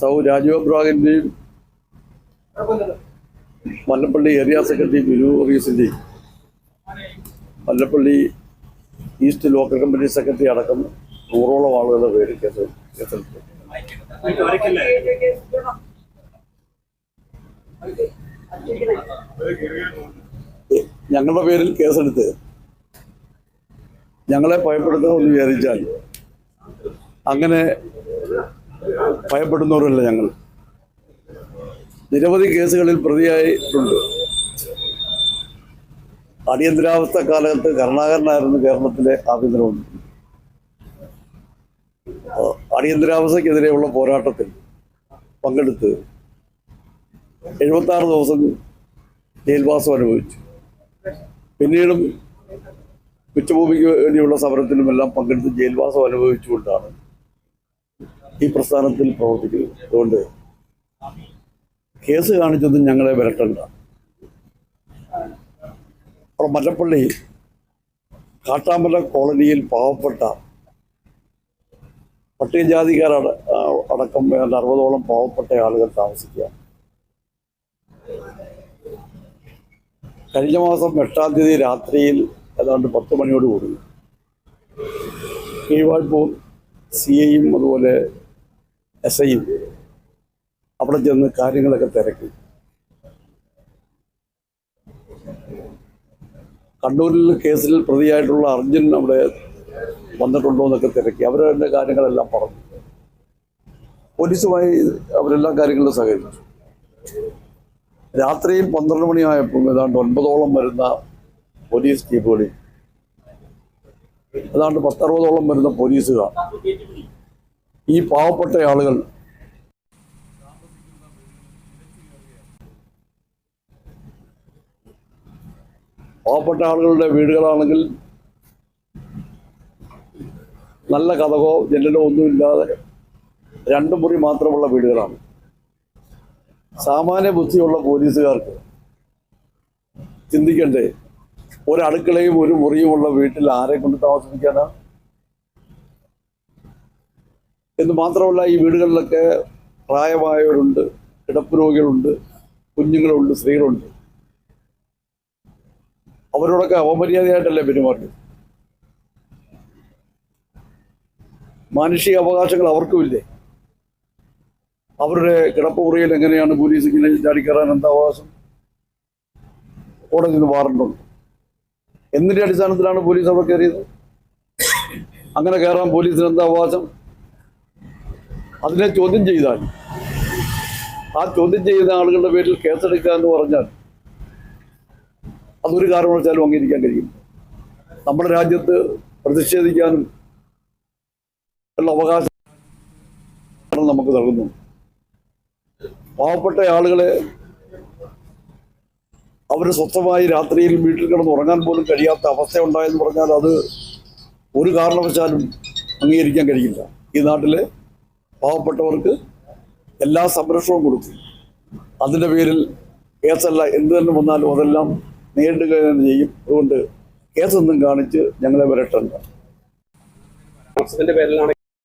സൗ രാജീവ് അബ്രാഹിന്റെയും Mallappally area secretary Binu വർഗീസിന്റെയും Mallappally east local committee secretary അടക്കം 100ഓളം ആളുകളുടെ പേര് കേസെടുത്തു. ഞങ്ങളുടെ പേരിൽ കേസെടുത്ത് ഞങ്ങളെ ഭയപ്പെടുത്തണമെന്ന് വിചാരിച്ചാൽ അങ്ങനെ ഭയപ്പെടുന്നവരല്ല ഞങ്ങൾ. നിരവധി കേസുകളിൽ പ്രതിയായിട്ടുണ്ട്. അടിയന്തരാവസ്ഥ കാലത്ത് കരുണാകരനായിരുന്നു കേരളത്തിലെ ആഭ്യന്തരമന്ത്രി. അടിയന്തരാവസ്ഥക്കെതിരെയുള്ള പോരാട്ടത്തിൽ പങ്കെടുത്ത് 76 ദിവസം ജയിൽവാസം അനുഭവിച്ചു. പിന്നീടും ഉച്ചഭൂമിക്ക് വേണ്ടിയുള്ള സമരത്തിലുമെല്ലാം പങ്കെടുത്ത് ജയിൽവാസം അനുഭവിച്ചുകൊണ്ടാണ് ഈ പ്രസ്ഥാനത്തിൽ പ്രവർത്തിക്കുന്നത്. അതുകൊണ്ട് കേസ് കാണിച്ചതും ഞങ്ങളെ വരട്ടണ്ട. അപ്പോൾ മല്ലപ്പള്ളി കാട്ടാമല കോളനിയിൽ പാവപ്പെട്ട പട്ടികജാതിക്കാരടക്കം 60ഓളം പാവപ്പെട്ട ആളുകൾ താമസിക്കുക. കഴിഞ്ഞ മാസം 8-ാം തീയതി രാത്രിയിൽ ഏതാണ്ട് 10 മണിയോടുകൂടി കീഴ്വായ്പൂർ CIയും അതുപോലെ SIയും അവിടെ ചെന്ന് കാര്യങ്ങളൊക്കെ തിരക്കി. കണ്ണൂരിൽ കേസിൽ പ്രതിയായിട്ടുള്ള അർജുൻ അവിടെ വന്നിട്ടുണ്ടോ എന്നൊക്കെ തിരക്കി. അവരുടെ കാര്യങ്ങളെല്ലാം പറഞ്ഞു. പോലീസുമായി അവരെല്ലാ കാര്യങ്ങളിലും സഹകരിച്ചു. രാത്രിയിൽ 12 മണിയായപ്പോൾ ഏതാണ്ട് 9ഓളം വരുന്ന പോലീസ് ജീപ്പുകളിൽ ഏതാണ്ട് 10-60ഓളം വരുന്ന പോലീസുകാർ ഈ പാവപ്പെട്ട ആളുകൾ പാവപ്പെട്ട ആളുകളുടെ വീടുകളാണെങ്കിൽ നല്ല കതകോ ജനലോ ഒന്നുമില്ലാതെ 2 മുറി മാത്രമുള്ള വീടുകളാണ്. സാമാന്യ ബുദ്ധിയുള്ള പോലീസുകാർക്ക് ചിന്തിക്കണ്ടേ, ഒരടുക്കളയും ഒരു മുറിയുമുള്ള വീട്ടിൽ ആരെ കൊണ്ട് താമസിപ്പിക്കാനാണ് എന്ന് മാത്രമല്ല, ഈ വീടുകളിലൊക്കെ പ്രായമായവരുണ്ട്, കിടപ്പ് രോഗികളുണ്ട്, കുഞ്ഞുങ്ങളുണ്ട്, സ്ത്രീകളുണ്ട്. അവരോടൊക്കെ അപമര്യാദയായിട്ടല്ലേ പെരുമാറി. മാനുഷിക അവകാശങ്ങൾ അവർക്കുമില്ലേ? അവരുടെ കിടപ്പ് മുറിയിൽ എങ്ങനെയാണ് പോലീസ് ഇങ്ങനെ ചാടിക്കയറാൻ എന്താ അവകാശം? കോടതിയിൽ നിന്ന് വാറണ്ടുണ്ട്. എന്തിന്റെ അടിസ്ഥാനത്തിലാണ് പോലീസ് അവിടെ കയറിയത്? അങ്ങനെ കയറാൻ പോലീസിന് എന്താ അവകാശം? അതിനെ ചോദ്യം ചെയ്താൽ, ആ ചോദ്യം ചെയ്യുന്ന ആളുകളുടെ പേരിൽ കേസെടുക്കുക എന്ന് പറഞ്ഞാൽ അതൊരു കാരണവശാലും അംഗീകരിക്കാൻ കഴിയും. നമ്മുടെ രാജ്യത്ത് പ്രതിഷേധിക്കാനും ഉള്ള അവകാശം നമുക്ക് നൽകുന്നു. പാവപ്പെട്ട ആളുകളെ അവർ സ്വസ്ഥമായി രാത്രിയിൽ വീട്ടിൽ കിടന്ന് ഉറങ്ങാൻ പോലും കഴിയാത്ത അവസ്ഥ ഉണ്ടായെന്ന് പറഞ്ഞാൽ അത് ഒരു കാരണവശാലും അംഗീകരിക്കാൻ കഴിയില്ല. ഈ നാട്ടിലെ പാവപ്പെട്ടവർക്ക് എല്ലാ സംരക്ഷണവും കൊടുക്കും. അതിൻ്റെ പേരിൽ കേസല്ല എന്ത് തന്നെ വന്നാലും അതെല്ലാം നേരിടുക തന്നെ ചെയ്യും. അതുകൊണ്ട് കേസൊന്നും കാണിച്ച് ഞങ്ങളെ വരട്ടണ്ട.